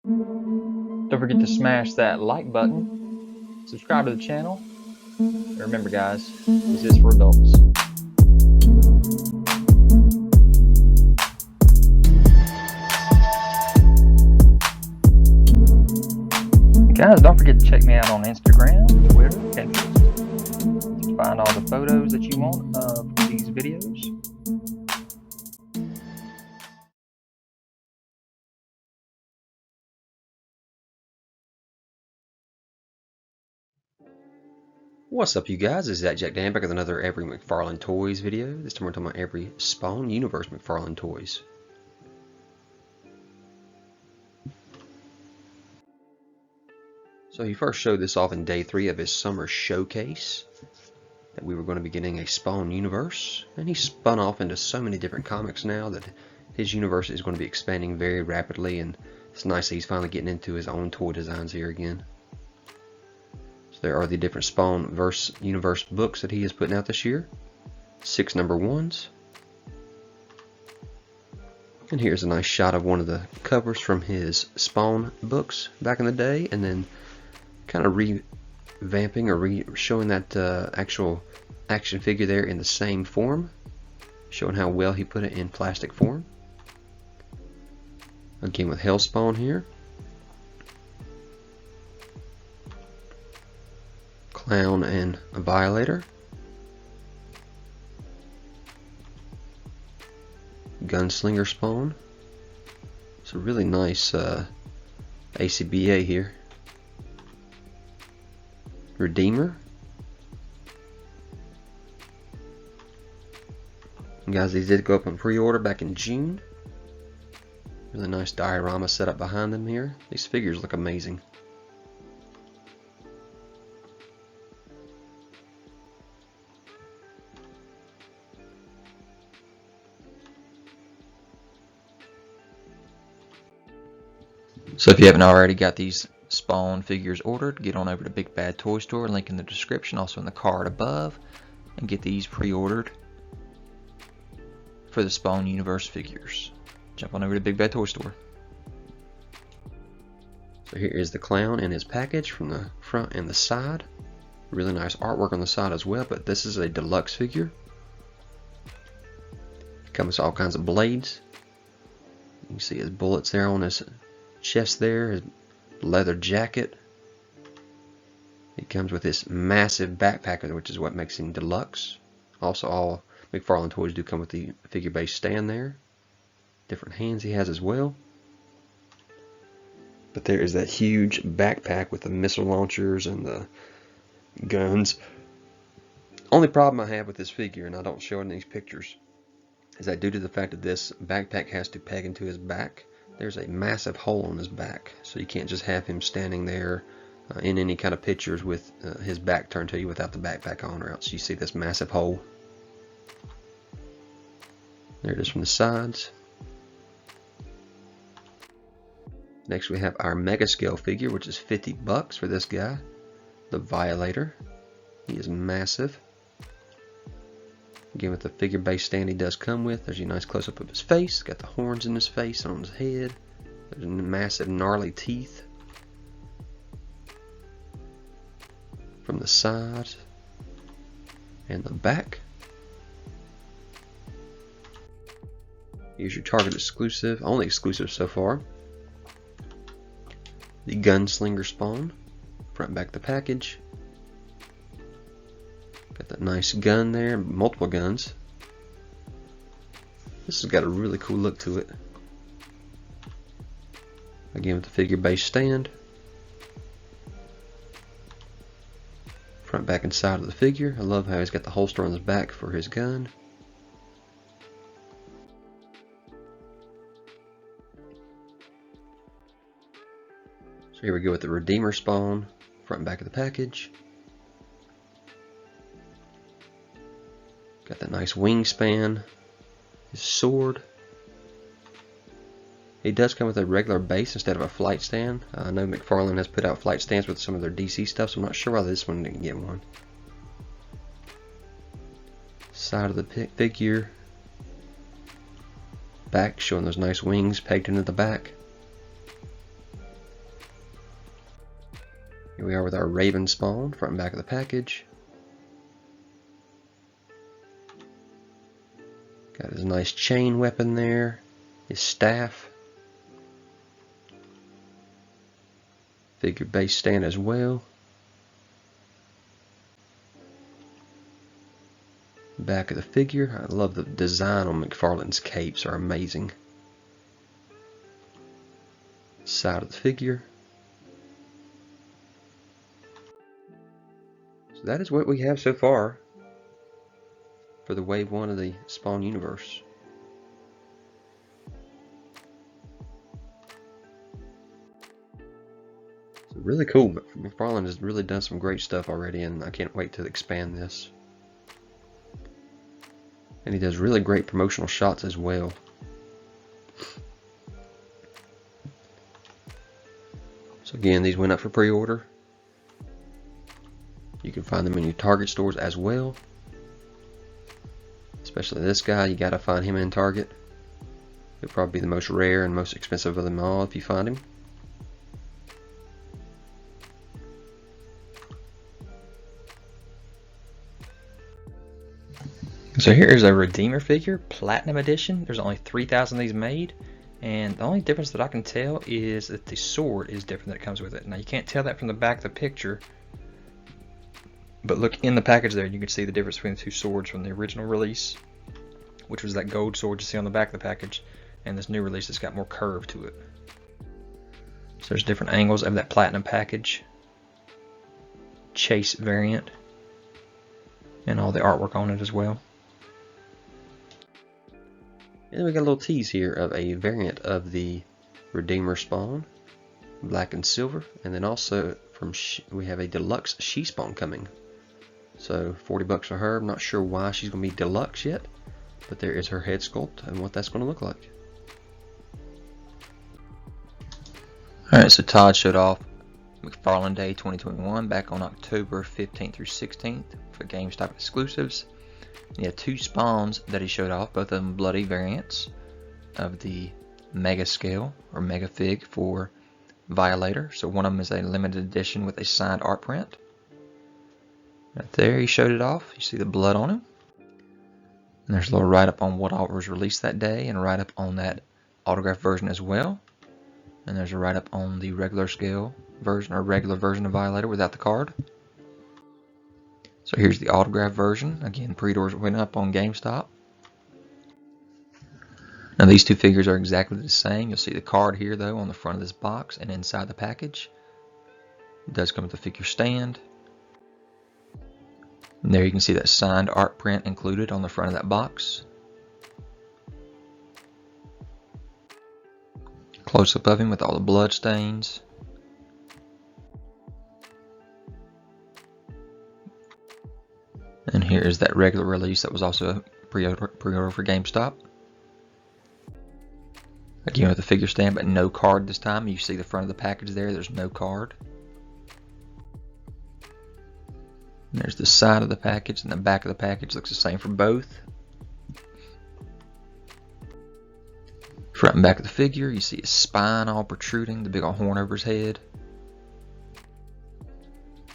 Don't forget to smash that like button, subscribe to the channel, and remember guys, this is for adults. Guys, don't forget to check me out on Instagram, Twitter, Pinterest to find all the photos that you want of these videos. What's up you guys, it's ZacJacDan back with another Every McFarlane Toys video. This time we're talking about every Spawn Universe McFarlane Toys. So he first showed this off in day 3 of his summer showcase, that we were going to be getting a Spawn universe, and he spun off into so many different comics now that his universe is going to be expanding very rapidly, and it's nice that he's finally getting into his own toy designs here again. So there are the different Spawn universe books that he is putting out this year. 6 number 1s. And here's a nice shot of one of the covers from his Spawn books back in the day, and then kind of revamping or showing that actual action figure there in the same form, showing how well he put it in plastic form. Again with Hellspawn here. Clown and a Violator. Gunslinger Spawn. It's a really nice ACBA here. Redeemer. And guys, these did go up on pre-order back in June. Really nice diorama setup behind them here. These figures look amazing. So if you haven't already got these Spawn figures ordered, get on over to Big Bad Toy Store, link in the description, also in the card above, and get these pre-ordered for the Spawn Universe figures. Jump on over to Big Bad Toy Store. So here is the Clown in his package from the front and the side. Really nice artwork on the side as well, but this is a deluxe figure. It comes with all kinds of blades. You can see his bullets there on his chest there, his leather jacket. It comes with this massive backpack, which is what makes him deluxe. Also, all McFarlane toys do come with the figure base stand there. Different hands he has as well. But there is that huge backpack with the missile launchers and the guns. Only problem I have with this figure, and I don't show it in these pictures, is that due to the fact that this backpack has to peg into his back, there's a massive hole on his back, so you can't just have him standing there in any kind of pictures with his back turned to you without the backpack on, or else you see this massive hole. There it is from the sides. Next we have our mega scale figure, which is $50 for this guy, the Violator. He is massive. Again, with the figure base stand he does come with, there's a nice close-up of his face. Got the horns in his face, on his head. There's massive gnarly teeth from the side and the back. Here's your Target exclusive, only exclusive so far, the Gunslinger Spawn. Front and back of the package. Got that nice gun there, multiple guns. This has got a really cool look to it. Again with the figure base stand. Front, back, and side of the figure. I love how he's got the holster on his back for his gun. So here we go with the Redeemer Spawn. Front and back of the package. Got that nice wingspan, his sword. He does come with a regular base instead of a flight stand. I know McFarlane has put out flight stands with some of their DC stuff, so I'm not sure why this one didn't get one. Side of the figure. Back showing those nice wings pegged into the back. Here we are with our Raven Spawn, front and back of the package. Got his nice chain weapon there, his staff. Figure base stand as well. Back of the figure. I love the design on McFarlane's capes, are amazing. Side of the figure. So that is what we have so far for the wave 1 of the Spawn universe. So really cool. McFarlane has really done some great stuff already, and I can't wait to expand this. And he does really great promotional shots as well. So again, these went up for pre-order. You can find them in your Target stores as well. Especially this guy, you gotta find him in Target. He'll probably be the most rare and most expensive of them all if you find him. So here is a Redeemer figure, Platinum Edition. There's only 3,000 of these made, and the only difference that I can tell is that the sword is different that comes with it. Now you can't tell that from the back of the picture, but look in the package there, you can see the difference between the two swords from the original release, which was that gold sword you see on the back of the package, and this new release that's got more curve to it. So there's different angles of that Platinum package, Chase variant, and all the artwork on it as well. And then we got a little tease here of a variant of the Redeemer Spawn, black and silver, and then also from we have a deluxe she spawn coming. So 40 bucks for her. I'm not sure why she's going to be deluxe yet, but there is her head sculpt and what that's going to look like. Alright, so Todd showed off McFarlane Day 2021 back on October 15th through 16th for Gamestop exclusives. He had 2 spawns that he showed off, both of them bloody variants of the Mega Scale or Megafig for Violator. So one of them is a limited edition with a signed art print. Right there, he showed it off. You see the blood on him. And there's a little write-up on what all was released that day, and a write-up on that autographed version as well. And there's a write-up on the regular scale version or regular version of Violator without the card. So here's the autographed version. Again, pre-orders went up on GameStop. Now these two figures are exactly the same. You'll see the card here though on the front of this box and inside the package. It does come with the figure stand. And there you can see that signed art print included on the front of that box. Close up of him with all the blood stains. And here is that regular release that was also a pre-order for GameStop. Again with the figure stand, but no card this time. You see the front of the package there, there's no card. And there's the side of the package, and the back of the package looks the same for both. Front and back of the figure, you see his spine all protruding, the big old horn over his head.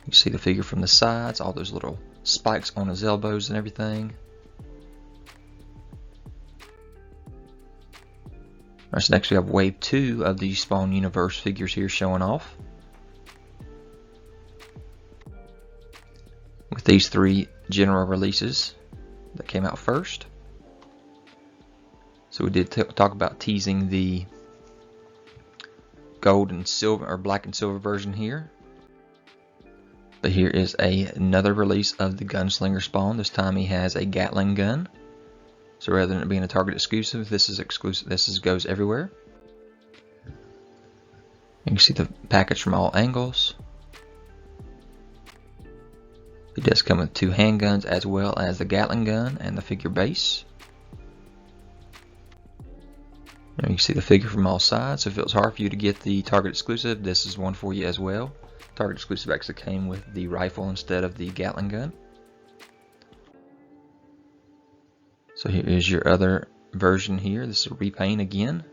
You see the figure from the sides, all those little spikes on his elbows and everything. Alright, so next we have wave 2 of the Spawn Universe figures here showing off. With these 3 general releases that came out first. So we did talk about teasing the gold and silver or black and silver version here. But here is another release of the Gunslinger Spawn. This time he has a Gatling gun. So rather than it being a Target exclusive, this is exclusive. This goes everywhere. You can see the package from all angles. It does come with 2 handguns as well as the Gatling gun and the figure base. Now you can see the figure from all sides. So if it was hard for you to get the Target exclusive, this is one for you as well. Target exclusive actually came with the rifle instead of the Gatling gun. So here is your other version here. This is a repaint again.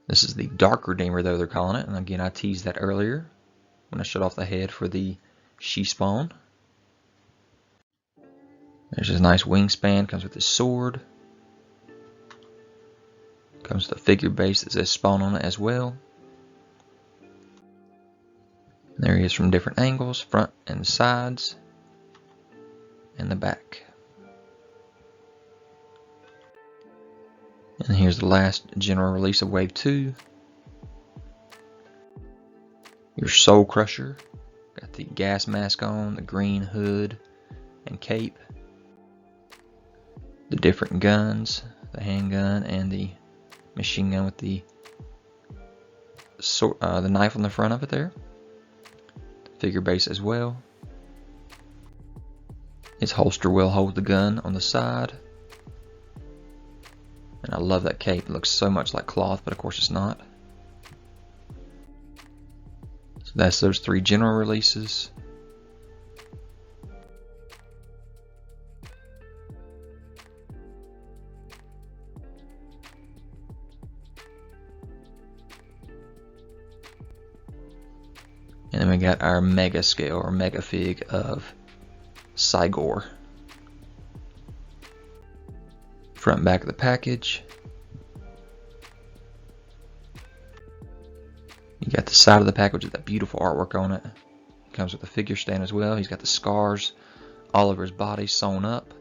This is the Dark Redeemer though they're calling it, and again I teased that earlier. when I shut off the head for the she-spawn. There's his nice wingspan, comes with his sword. Comes with a figure base that says Spawn on it as well. There he is from different angles, front and sides, and the back. And here's the last general release of Wave 2. Your Soul Crusher. Got the gas mask on, the green hood and cape. The different guns, the handgun and the machine gun with the knife on the front of it there. Figure base as well. His holster will hold the gun on the side. And I love that cape. It looks so much like cloth, but of course it's not. So that's those 3 general releases. And then we got our mega scale or Megafig of Cy-Gor. Front and back of the package. You got the side of the package with that beautiful artwork on it. Comes with a figure stand as well. He's got the scars all over his body sewn up.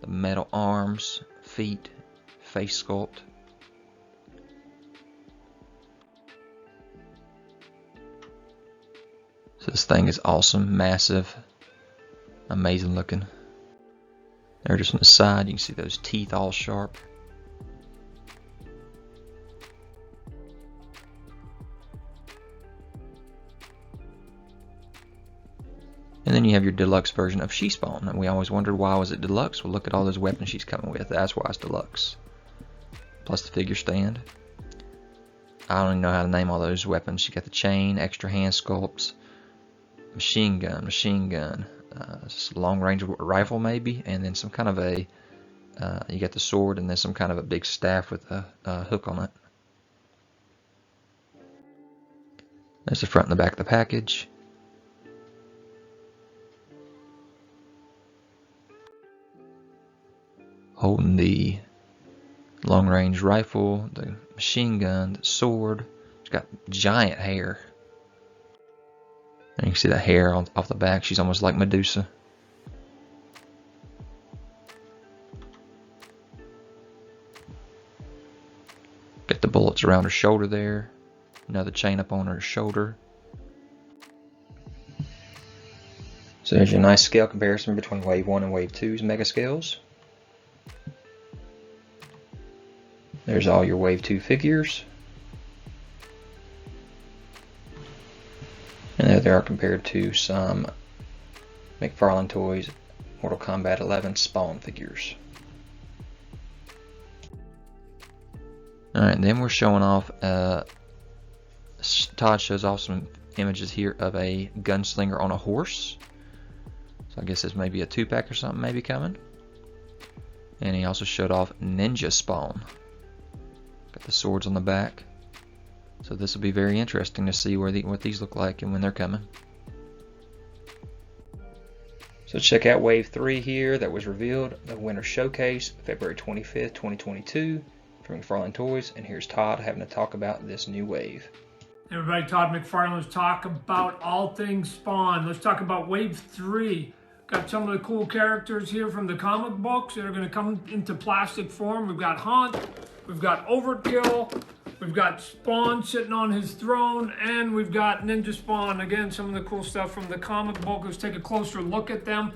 The metal arms, feet, face sculpt. So this thing is awesome, massive, amazing looking. There, just on the side, you can see those teeth all sharp. And then you have your deluxe version of She-Spawn. And we always wondered, why was it deluxe? Well, look at all those weapons she's coming with. That's why it's deluxe. Plus the figure stand. I don't even know how to name all those weapons. She got the chain, extra hand sculpts, machine gun, long range rifle maybe, and then some kind of a, you got the sword and then some kind of a big staff with a hook on it. There's the front and the back of the package. Holding the long range rifle, the machine gun, the sword. It's got giant hair. And you can see the hair off the back. She's almost like Medusa. Got the bullets around her shoulder there. Another chain up on her shoulder. So there's your nice scale comparison between Wave 1 and Wave 2's mega scales. There's all your Wave 2 figures. And there they are compared to some McFarlane Toys Mortal Kombat 11 Spawn figures. Alright, then we're showing off, Todd shows off some images here of a Gunslinger on a horse. So I guess this may be a 2-pack or something maybe coming. And he also showed off Ninja Spawn. Got the swords on the back. So this will be very interesting to see what these look like and when they're coming. So check out Wave 3 here that was revealed, the Winter Showcase, February 25th, 2022 from McFarlane Toys. And here's Todd having to talk about this new wave. Hey everybody, Todd McFarlane. Let's talk about all things Spawn. Let's talk about Wave 3. Got some of the cool characters here from the comic books that are going to come into plastic form. We've got Haunt, we've got Overt-Kill, we've got Spawn sitting on his throne, and we've got Ninja Spawn. Again, some of the cool stuff from the comic book. Let's take a closer look at them.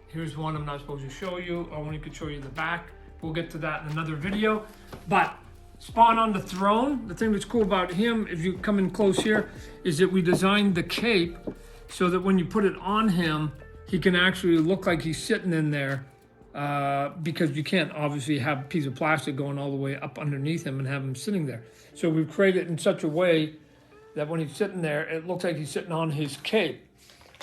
Here's one I'm not supposed to show you. I only could show you the back. We'll get to that in another video. But Spawn on the throne, the thing that's cool about him, if you come in close here, is that we designed the cape so that when you put it on him, he can actually look like he's sitting in there, because you can't obviously have a piece of plastic going all the way up underneath him and have him sitting there. So we've created it in such a way that when he's sitting there, it looks like he's sitting on his cape.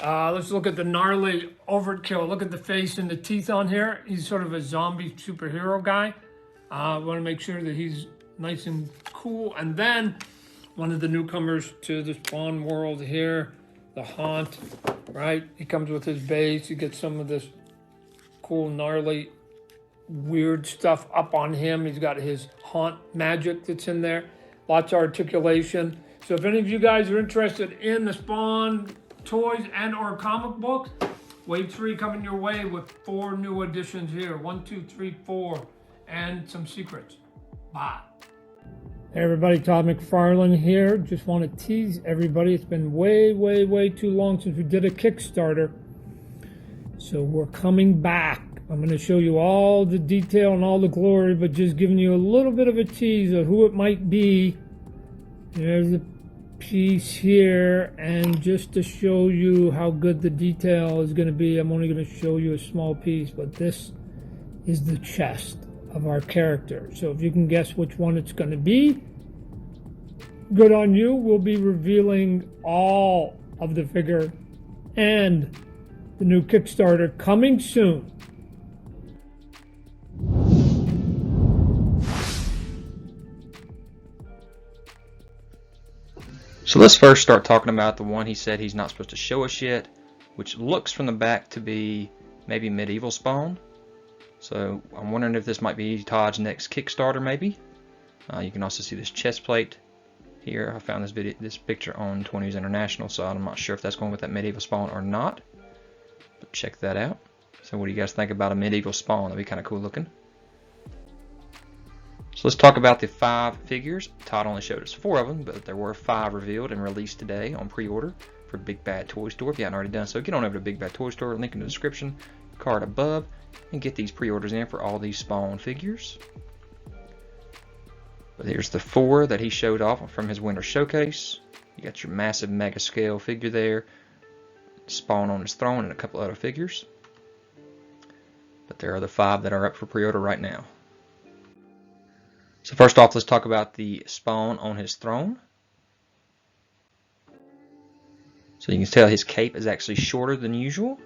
Let's look at the gnarly Overt-Kill. Look at the face and the teeth on here. He's sort of a zombie superhero guy. We want to make sure that he's nice and cool. And then one of the newcomers to the Spawn world here the haunt, right? He comes with his base. You get some of this cool, gnarly, weird stuff up on him. He's got his haunt magic that's in there. Lots of articulation. So if any of you guys are interested in the Spawn toys and or comic books, Wave 3 coming your way with 4 new additions here. 1, 2, 3, 4, and some secrets. Bye. Hey everybody, Todd McFarlane here. Just want to tease everybody. It's been way too long since we did a Kickstarter. So we're coming back. I'm going to show you all the detail and all the glory, but just giving you a little bit of a tease of who it might be. There's a piece here, and just to show you how good the detail is going to be, I'm only going to show you a small piece, but this is the chest of our character. So if you can guess which one it's going to be, good on you. We'll be revealing all of the figure and the new Kickstarter coming soon. So let's first start talking about the one he said he's not supposed to show us yet, which looks from the back to be maybe Medievil Spawn. So I'm wondering if this might be Todd's next Kickstarter maybe. You can also see this chest plate here. I found this picture on 20s International, so I'm not sure if that's going with that Medievil Spawn or not. But check that out. So what do you guys think about a Medievil Spawn? That'd be kind of cool looking. So let's talk about the 5 figures. Todd only showed us 4 of them, but there were 5 revealed and released today on pre-order for Big Bad Toy Store. If you haven't already done so, get on over to Big Bad Toy Store, link in the description, card above, and get these pre-orders in for all these Spawn figures. But here's the 4 that he showed off from his winter showcase. You got your massive mega scale figure there, Spawn on his throne, and a couple other figures. But there are the 5 that are up for pre-order right now. So first off, let's talk about the Spawn on his throne. So you can tell his cape is actually shorter than usual.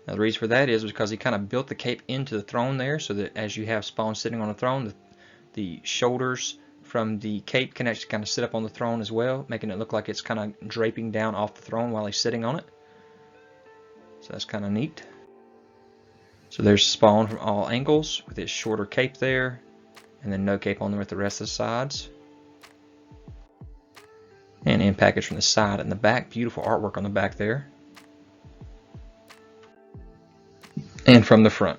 Now the reason for that is because he kind of built the cape into the throne there, so that as you have Spawn sitting on the throne, the shoulders from the cape can actually kind of sit up on the throne as well, making it look like it's kind of draping down off the throne while he's sitting on it. So that's kind of neat. So there's Spawn from all angles with his shorter cape there, and then no cape on them with the rest of the sides. And in package from the side and the back. Beautiful artwork on the back there. And from the front.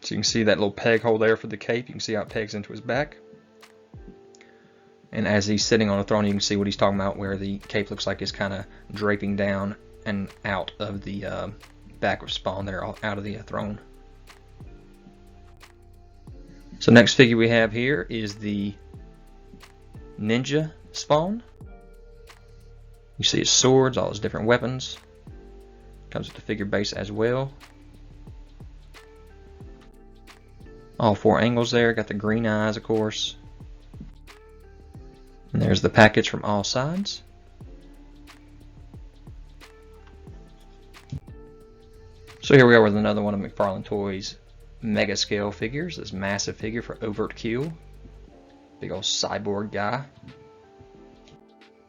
So you can see that little peg hole there for the cape. You can see how it pegs into his back. And as he's sitting on the throne, you can see what he's talking about, where the cape looks like it's kind of draping down and out of the back of Spawn there, out of the throne. So next figure we have here is the Ninja Spawn. You see his swords, all his different weapons. Comes with the figure base as well. All 4 angles there, got the green eyes of course. And there's the package from all sides. So here we are with another one of McFarlane Toys' mega scale figures. This massive figure for Overt-Kill. Big old cyborg guy.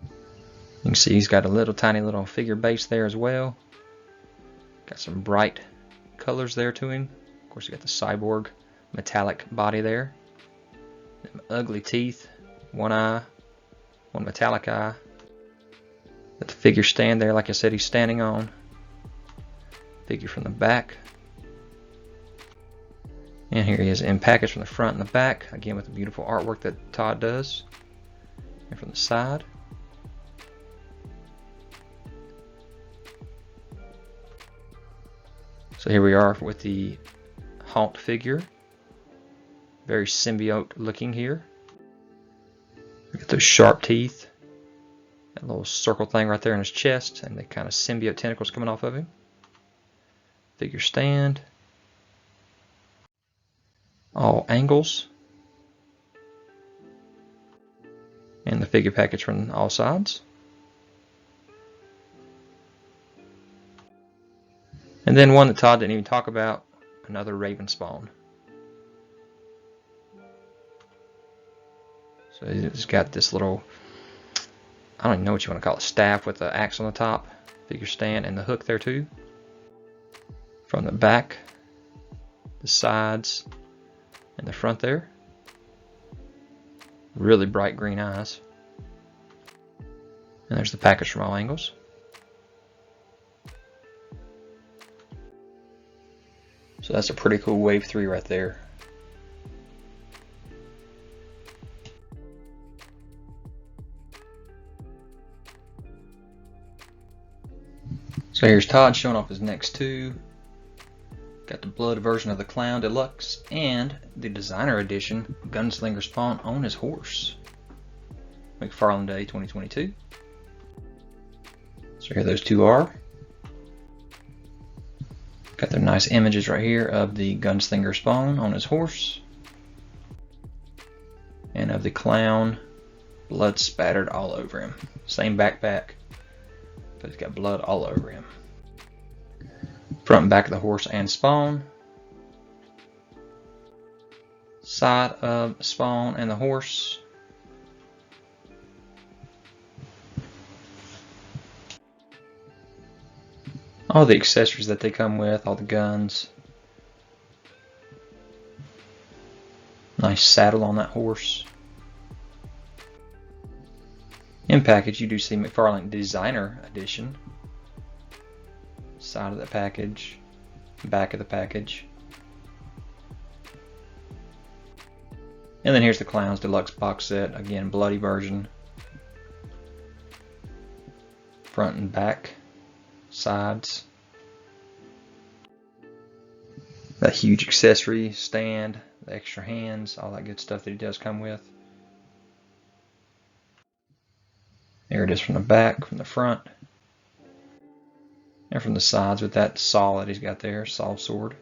You can see he's got a tiny little figure base there as well. Got some bright colors there to him. Of course, you got the cyborg metallic body there. Them ugly teeth, one eye, one metallic eye. Got the figure stand there, like I said, he's standing on. Figure from the back. And here he is in package from the front and the back, again with the beautiful artwork that Todd does. And from the side. So here we are with the Haunt figure. Very symbiote looking here. Look at those sharp teeth. That little circle thing right there in his chest, and the kind of symbiote tentacles coming off of him. Figure stand. All angles. And the figure package from all sides. And then one that Todd didn't even talk about, another Raven Spawn. So he's got this little I don't even know what you want to call it, staff with the axe on the top, figure stand, and the hook there too. From the back, the sides, and the front there. Really bright green eyes. And there's the package from all angles. So that's a pretty cool Wave 3 right there. So here's Todd showing off his next two. Got the blood version of the Clown Deluxe and the designer edition Gunslinger Spawn on his horse. McFarlane Day 2022. So here those two are. Got their nice images right here of the Gunslinger Spawn on his horse. And of the Clown, blood spattered all over him. Same backpack, but he's got blood all over him. Front and back of the horse and Spawn. Side of Spawn and the horse. All the accessories that they come with, all the guns. Nice saddle on that horse. In package, you do see McFarlane Designer Edition. Side of the package, back of the package. And then here's the Clown's Deluxe box set, again bloody version. Front and back, sides. That huge accessory stand, the extra hands, all that good stuff that he does come with. There it is from the back, from the front. And from the sides with that saw that he's got there, saw sword.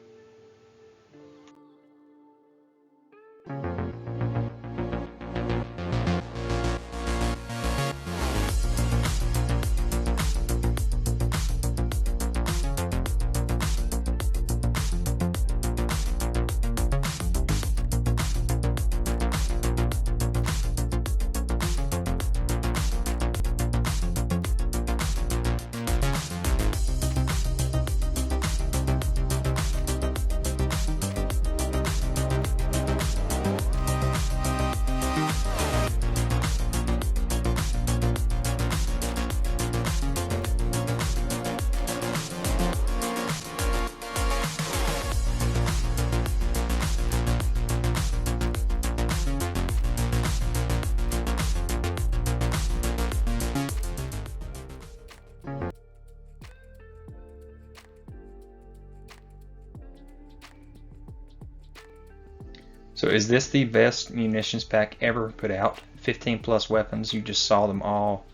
So is this the best munitions pack ever put out? 15 plus weapons, you just saw them all.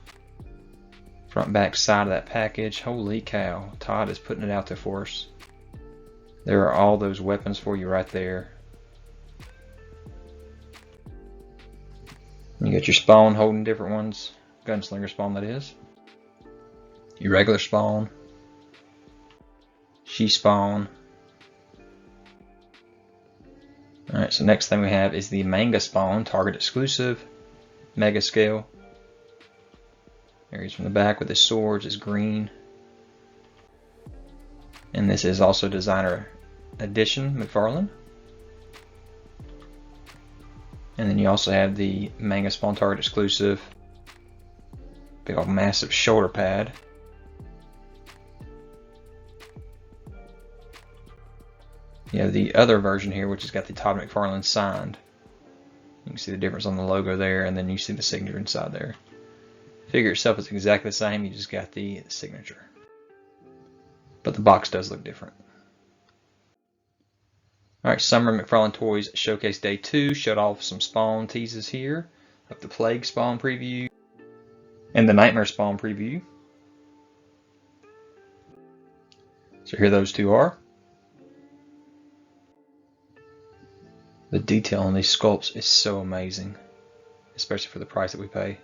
Front, back, side of that package. Holy cow, Todd is putting it out there for us. There are all those weapons for you right there. You got your Spawn holding different ones. Gunslinger Spawn, that is. Your regular Spawn. She Spawn. Alright, so next thing we have is the Manga Spawn, Target exclusive, Mega Scale. There he is from the back with his swords, his green. And this is also Designer Edition, McFarlane. And then you also have the Manga Spawn Target exclusive, big old massive shoulder pad. You have the other version here, which has got the Todd McFarlane signed. You can see the difference on the logo there, and then you see the signature inside there. Figure itself is exactly the same, you just got the signature. But the box does look different. Alright, Summer McFarlane Toys Showcase Day 2 showed off some Spawn teases here of the Plague Spawn preview and the Nightmare Spawn preview. So here those two are. The detail on these sculpts is so amazing, especially for the price that we pay.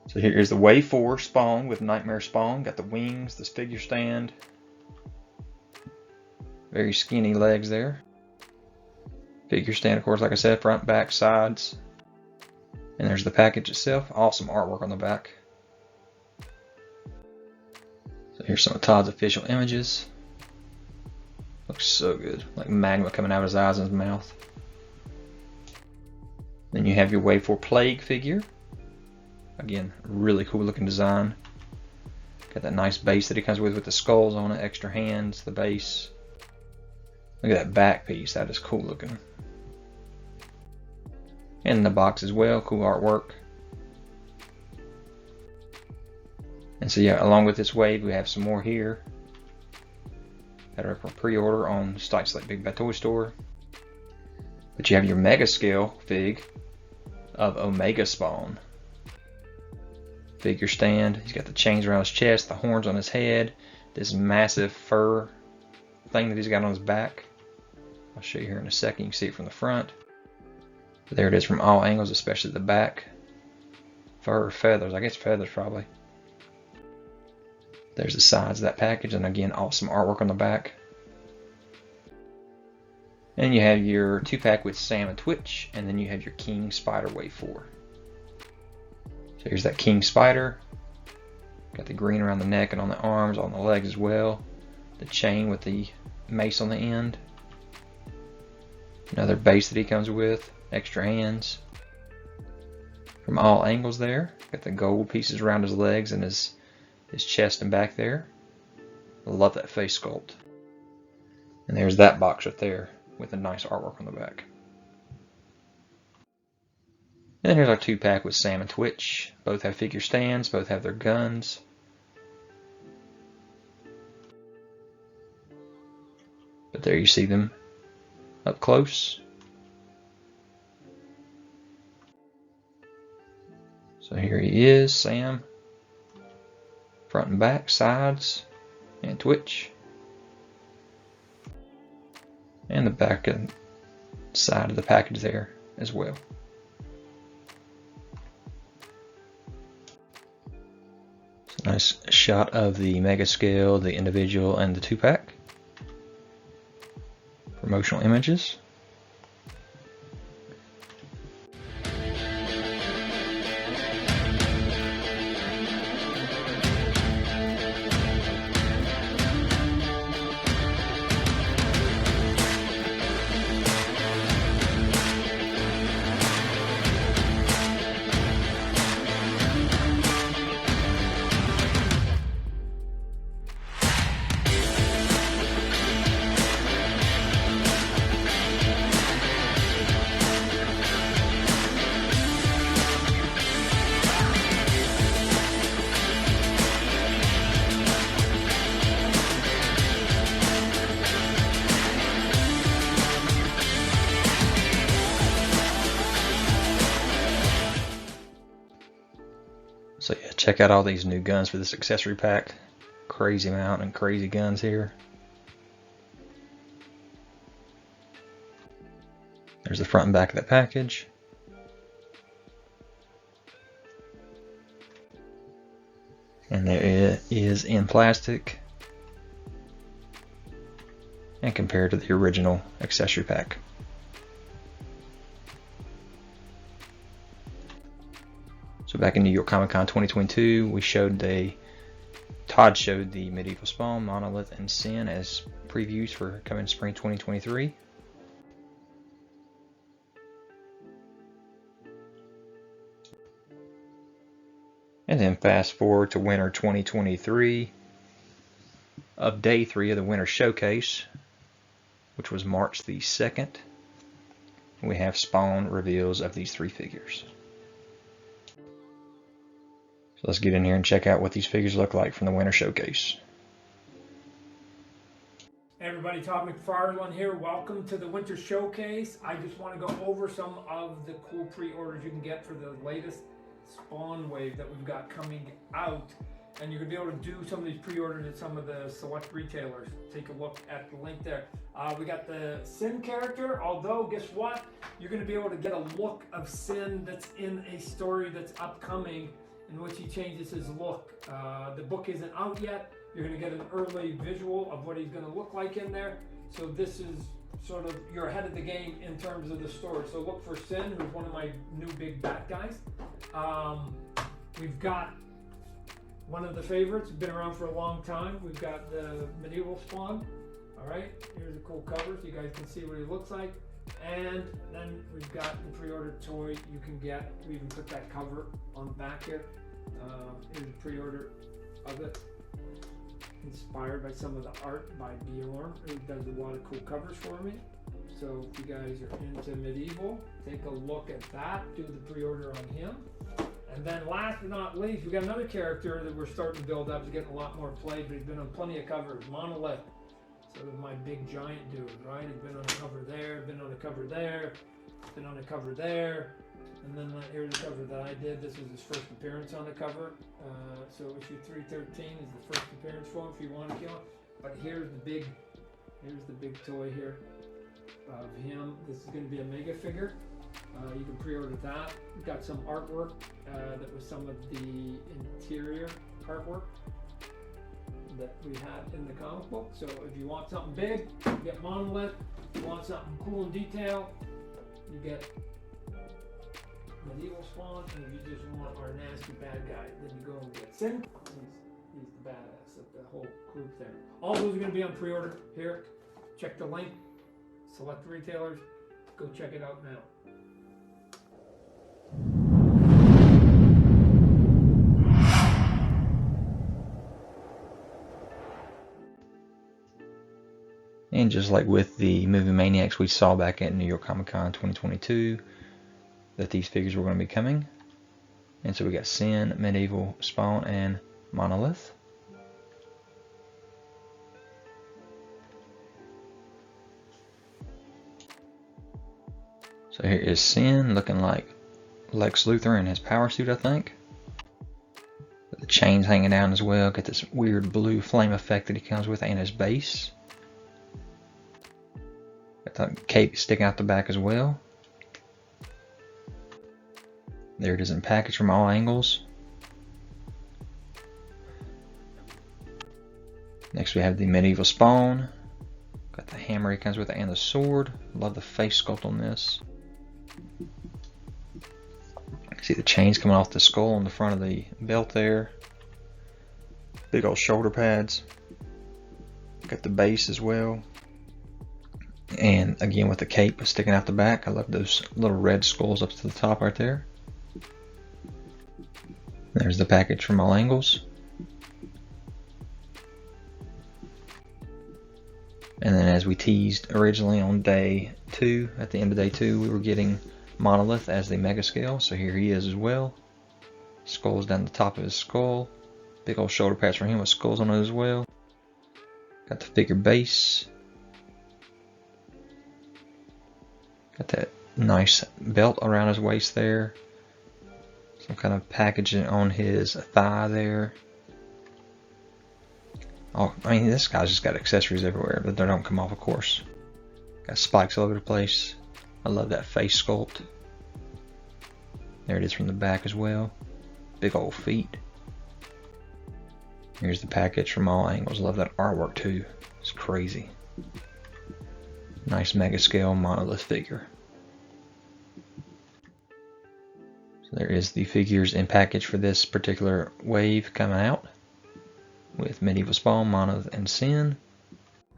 So here is the Wave 4 Spawn with Nightmare Spawn. Got the wings, this figure stand. Very skinny legs there. Figure stand, of course, like I said, front, back, sides. And there's the package itself. Awesome artwork on the back. So here's some of Todd's official images. Looks so good, like magma coming out of his eyes and his mouth. Then you have your Wave 4 Plague figure. Again, really cool looking design. Got that nice base that he comes with the skulls on it, extra hands, the base. Look at that back piece, that is cool looking. And in the box as well, cool artwork. And so yeah, along with this wave, we have some more here that are for pre-order on sites like Big Bad Toy Store. But you have your mega scale fig of Omega Spawn. Figure stand. He's got the chains around his chest, the horns on his head, this massive fur thing that he's got on his back. I'll show you here in a second. You can see it from the front. But there it is from all angles, especially the back. Fur or feathers. I guess feathers probably. There's the sides of that package, and again, awesome artwork on the back. And you have your 2-pack with Sam and Twitch, and then you have your King Spider Wave 4. So here's that King Spider. Got the green around the neck and on the arms, on the legs as well. The chain with the mace on the end. Another base that he comes with, extra hands. From all angles there. Got the gold pieces around his legs and his chest and back there. I love that face sculpt. And there's that box right there with a nice artwork on the back. And then here's our 2-pack with Sam and Twitch. Both have figure stands, both have their guns. But there you see them up close. So here he is, Sam. Front and back, sides, and Twitch. And the back and side of the package there as well. So nice shot of the mega scale, the individual, and the 2-pack. Promotional images. So yeah, check out all these new guns for this accessory pack. Crazy amount and crazy guns here. There's the front and back of that package. And there it is in plastic. And compared to the original accessory pack. So back in New York Comic Con 2022, Todd showed the Medieval Spawn, Monolith, and Sinn as previews for coming spring 2023. And then fast forward to winter 2023 of day 3 of the winter showcase, which was March the 2nd. We have Spawn reveals of these 3 figures. So let's get in here and check out what these figures look like from the winter showcase. Hey everybody, Todd McFarlane here. Welcome to the winter showcase. I just want to go over some of the cool pre-orders you can get for the latest Spawn wave that we've got coming out. And you're going to be able to do some of these pre-orders at some of the select retailers. Take a look at the link there. We got the Sinn character, although guess what? You're going to be able to get a look of Sinn that's in a story that's upcoming, in which he changes his look. The book isn't out yet. You're going to get an early visual of what he's going to look like in there. So this is sort of, you're ahead of the game in terms of the story. So look for Sinn, who's one of my new big bad guys. We've got one of the favorites, been around for a long time. We've got the Medievil Spawn. All right, here's a cool cover so you guys can see what he looks like. And then we've got the pre-order toy you can get. We even put that cover on the back here. Here's a pre-order of it, inspired by some of the art by Bjorn, who does a lot of cool covers for me. So if you guys are into Medieval, take a look at that, do the pre-order on him. And then last but not least, we got another character that we're starting to build up. He's getting a lot more play, but he's been on plenty of covers. Monolith, sort of my big giant dude, right? He's been on a cover there, been on a cover there, been on a cover there. And then here's the cover that I did. This was his first appearance on the cover. So issue 313 is the first appearance for him if you want to kill him. But here's the big toy here of him. This is going to be a Megafig. You can pre-order that. We've got some artwork that was some of the interior artwork that we had in the comic book. So if you want something big, you get Monolith. If you want something cool in detail, you get Medievil Spawn. And if you just want our nasty bad guy, then you go and get Sinn. He's the badass of the whole group there. All those are going to be on pre-order here. Check the link. Select retailers. Go check it out now. And just like with the Movie Maniacs we saw back at New York Comic Con 2022, that these figures were going to be coming. And so we got Sinn, Medievil Spawn, and Monolith. So here is Sinn looking like Lex Luthor in his power suit, I think. With the chains hanging down as well. Got this weird blue flame effect that he comes with, and his base. Got the cape sticking out the back as well. There it is in package from all angles. Next we have the Medievil Spawn. Got the hammer he comes with and the sword. Love the face sculpt on this. See the chains coming off the skull on the front of the belt there. Big old shoulder pads. Got the base as well. And again with the cape sticking out the back. I love those little red skulls up to the top right there. There's the package from all angles. And then as we teased originally on day 2, at the end of day 2, we were getting Monolith as the mega scale. So here he is as well. Skulls down the top of his skull. Big old shoulder pads for him with skulls on it as well. Got the figure base. Got that nice belt around his waist there. Some kind of packaging on his thigh there. Oh, I mean, this guy's just got accessories everywhere, but they don't come off, of course. Got spikes all over the place. I love that face sculpt. There it is from the back as well. Big old feet. Here's the package from all angles. Love that artwork too. It's crazy. Nice mega scale Monolith figure. So there is the figures in package for this particular wave coming out. With Medievil Spawn, Monolith, and Sinn.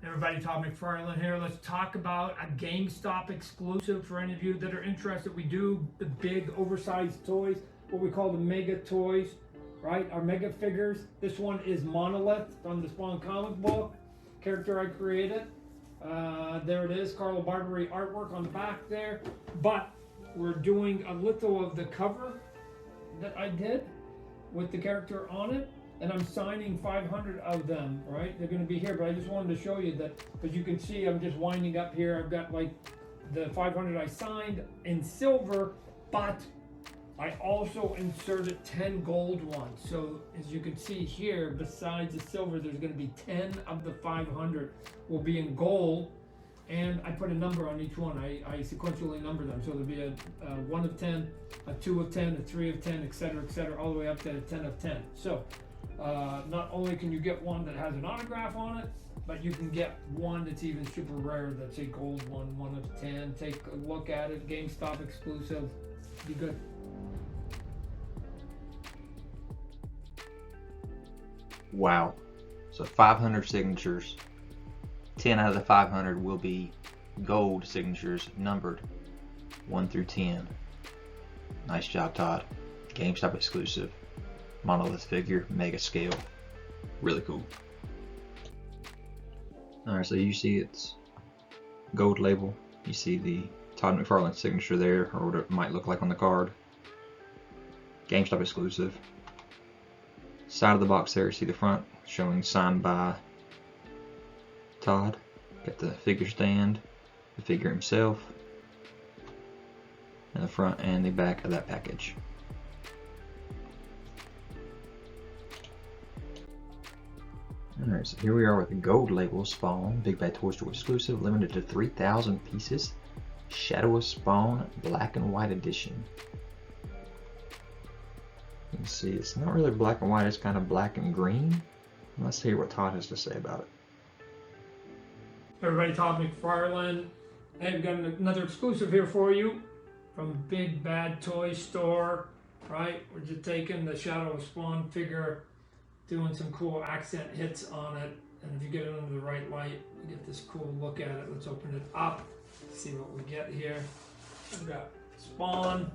Everybody, Todd McFarlane here. Let's talk about a GameStop exclusive for any of you that are interested. We do the big oversized toys, what we call the mega toys, right? Our mega figures. This one is Monolith from the Spawn comic book, character I created. There it is, Carlo Barberi artwork on the back there. But we're doing a little of the cover that I did with the character on it. And I'm signing 500 of them, right? They're going to be here, but I just wanted to show you that, because you can see I'm just winding up here. I've got like the 500 I signed in silver, but I also inserted 10 gold ones. So as you can see here, besides the silver, there's going to be 10 of the 500 will be in gold. And I put a number on each one. I sequentially number them. So there'll be a 1 of 10, a 2 of 10, a 3 of 10, etc., all the way up to a 10 of 10. So Not only can you get one that has an autograph on it, but you can get one that's even super rare. That's a gold one, 1 of 10. Take a look at it. GameStop exclusive. Be good. Wow. So 500 signatures. 10 out of the 500 will be gold signatures, numbered 1 through 10. Nice job, Todd. GameStop exclusive. Monolith figure, mega scale. Really cool. Alright, so you see it's gold label. You see the Todd McFarlane signature there, or what it might look like on the card. GameStop exclusive. Side of the box there, you see the front showing signed by Todd. Got the figure stand, the figure himself, and the front and the back of that package. Alright, so here we are with the gold label Spawn, Big Bad Toy Store exclusive, limited to 3,000 pieces. Shadow of Spawn, black and white edition. You can see it's not really black and white, it's kind of black and green. Let's hear what Todd has to say about it. Everybody, Todd McFarlane. Hey, we've got another exclusive here for you from Big Bad Toy Store, right? We're just taking the Shadow of Spawn figure, doing some cool accent hits on it, and if you get it under the right light, you get this cool look at it. Let's open it up, see what we get here. We've got Spawn,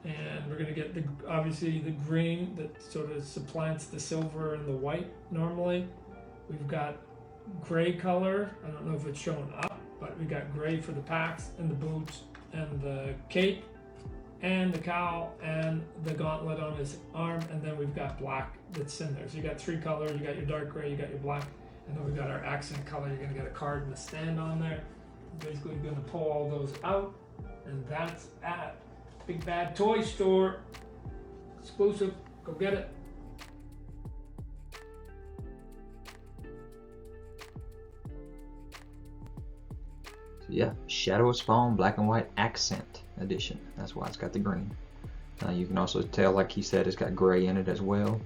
and we're gonna get obviously the green that sort of supplants the silver and the white normally. We've got gray color. I don't know if it's showing up, but we got gray for the packs and the boots and the cape and the cowl and the gauntlet on his arm, and then we've got black that's in there. So you got 3 colors, you got your dark gray, you got your black, and then we've got our accent color. You're gonna get a card and a stand on there. Basically gonna pull all those out, and that's at Big Bad Toy Store. Exclusive, go get it. Yeah, Shadow of Spawn black and white accent edition. That's why it's got the green. You can also tell, like he said, it's got gray in it as well,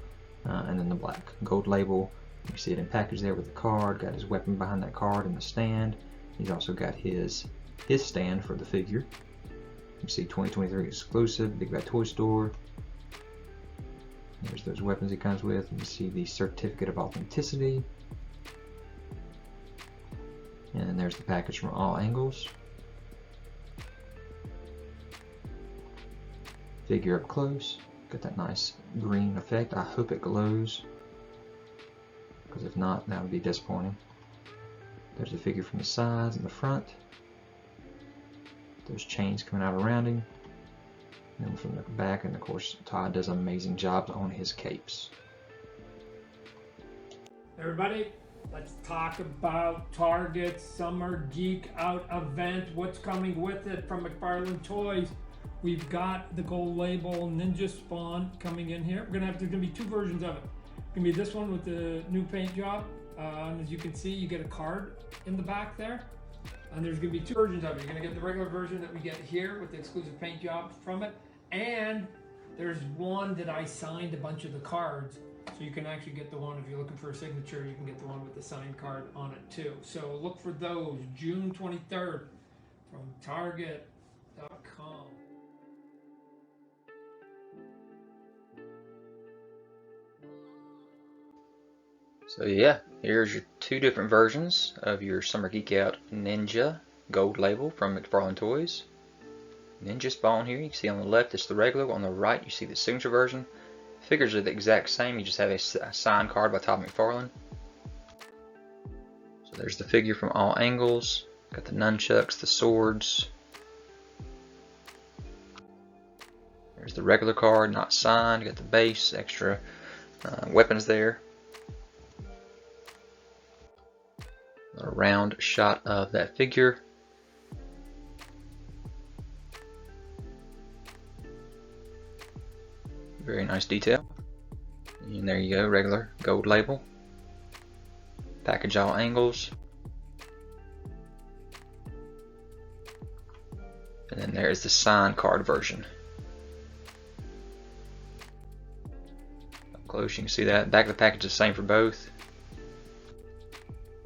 and then the black. Gold label. You see it in package there with the card. Got his weapon behind that card and the stand. He's also got his stand for the figure. You see 2023 exclusive, Big Bad Toy Store. There's those weapons he comes with. You see the certificate of authenticity. And then there's the package from all angles. Figure up close. Got that nice green effect. I hope it glows, because if not, that would be disappointing. There's the figure from the sides and the front. There's chains coming out around him. And then from the back, and of course, Todd does amazing jobs on his capes. Everybody, let's talk about Target's Summer Geek Out event. What's coming with it from McFarlane Toys? We've got the gold label Ninja Spawn coming in here. There's gonna be 2 versions of it. It's gonna be this one with the new paint job. And as you can see, you get a card in the back there. And there's gonna be 2 versions of it. You're gonna get the regular version that we get here with the exclusive paint job from it. And there's one that I signed a bunch of the cards. So you can actually get the one, if you're looking for a signature, you can get the one with the signed card on it too. So look for those, June 23rd from Target.com. So yeah, here's your 2 different versions of your Summer Geek Out Ninja gold label from McFarlane Toys. Ninja Spawn here, you can see on the left it's the regular, on the right you see the signature version. Figures are the exact same, you just have a signed card by Todd McFarlane. So there's the figure from all angles, got the nunchucks, the swords. There's the regular card, not signed, got the base, extra weapons there. A round shot of that figure. Very nice detail. And there you go, regular gold label. Package all angles. And then there is the signed card version. Up close, you can see that. Back of the package is the same for both.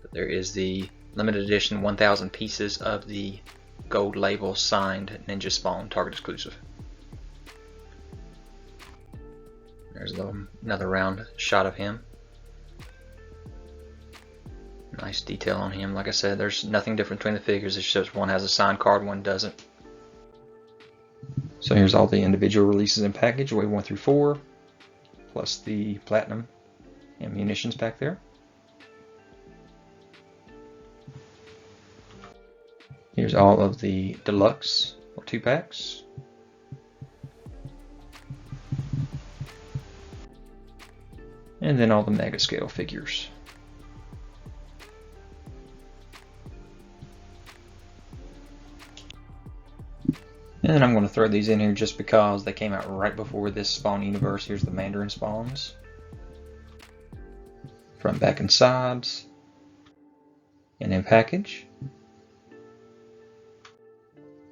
But there is the limited edition 1,000 pieces of the gold label signed Ninja Spawn Target exclusive. There's another round shot of him. Nice detail on him. Like I said, there's nothing different between the figures. It's just one has a signed card, one doesn't. So here's all the individual releases in package, wave 1 through 4, plus the platinum and munitions pack there. Here's all of the deluxe or 2 packs. And then all the mega scale figures. And then I'm going to throw these in here just because they came out right before this Spawn universe. Here's the Mandarin Spawns. Front, back, and sides. And in package.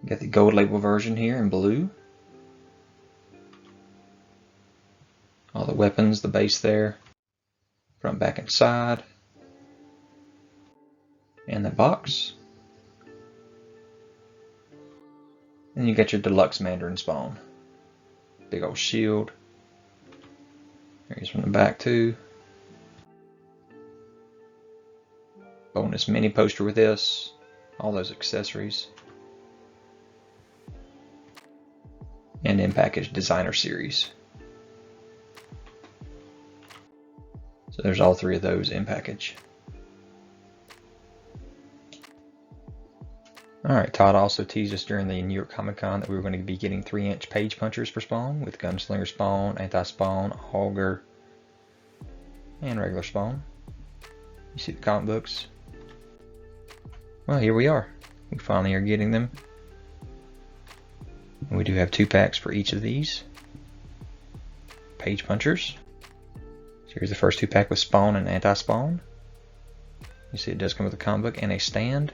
You got the gold label version here in blue. All the weapons, the base there. Front, back, and side. And the box. And you got your deluxe Mandarin Spawn. Big old shield. Here's from the back too. Bonus mini poster with this. All those accessories. And in package designer series. So there's all 3 of those in package. Alright, Todd also teased us during the New York Comic Con that we were going to be getting 3-inch page punchers for Spawn with Gunslinger Spawn, Anti-Spawn, Auger, and regular Spawn. You see the comic books? Well, here we are. We finally are getting them. And we do have 2 packs for each of these page punchers. So here's the first 2 pack with Spawn and Anti-Spawn. You see it does come with a comic book and a stand.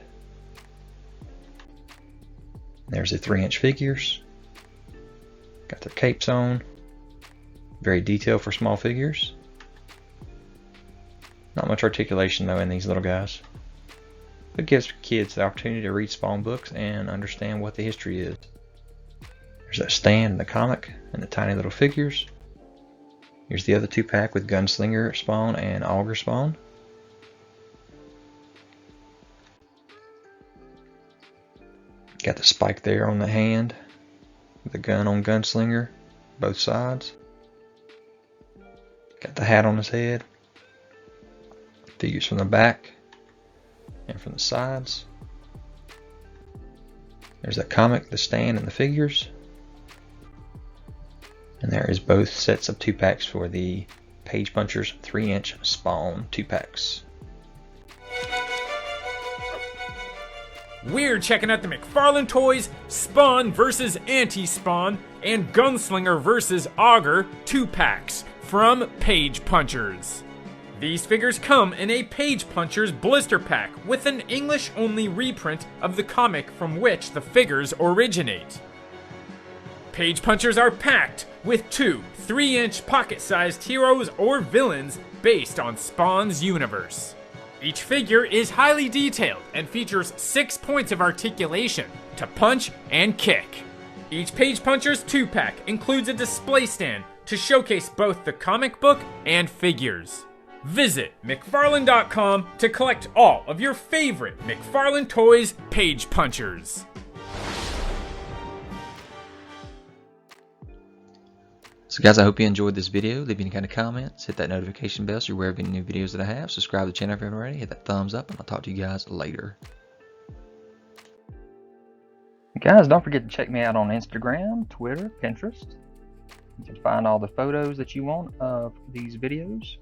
There's the 3-inch figures. Got their capes on. Very detailed for small figures. Not much articulation though in these little guys. But gives kids the opportunity to read Spawn books and understand what the history is. There's that stand and the comic and the tiny little figures. Here's the other 2 pack with Gunslinger Spawn and Auger Spawn. Got the spike there on the hand, the gun on Gunslinger, both sides. Got the hat on his head. Figures from the back and from the sides. There's that comic, the stand, and the figures. And there is both sets of 2 packs for the Page Punchers 3-inch Spawn 2 packs. We're checking out the McFarlane Toys Spawn vs. Anti-Spawn and Gunslinger vs. Auger 2 packs from Page Punchers. These figures come in a Page Punchers blister pack with an English-only reprint of the comic from which the figures originate. Page Punchers are packed with 2 3-inch pocket-sized heroes or villains based on Spawn's universe. Each figure is highly detailed and features 6 points of articulation to punch and kick. Each Page Punchers 2-pack includes a display stand to showcase both the comic book and figures. Visit McFarlane.com to collect all of your favorite McFarlane Toys Page Punchers. So guys, I hope you enjoyed this video. Leave any kind of comments, hit that notification bell so you're aware of any new videos that I have. Subscribe to the channel if you haven't already, hit that thumbs up, and I'll talk to you guys later. Guys, don't forget to check me out on Instagram, Twitter, Pinterest. You can find all the photos that you want of these videos.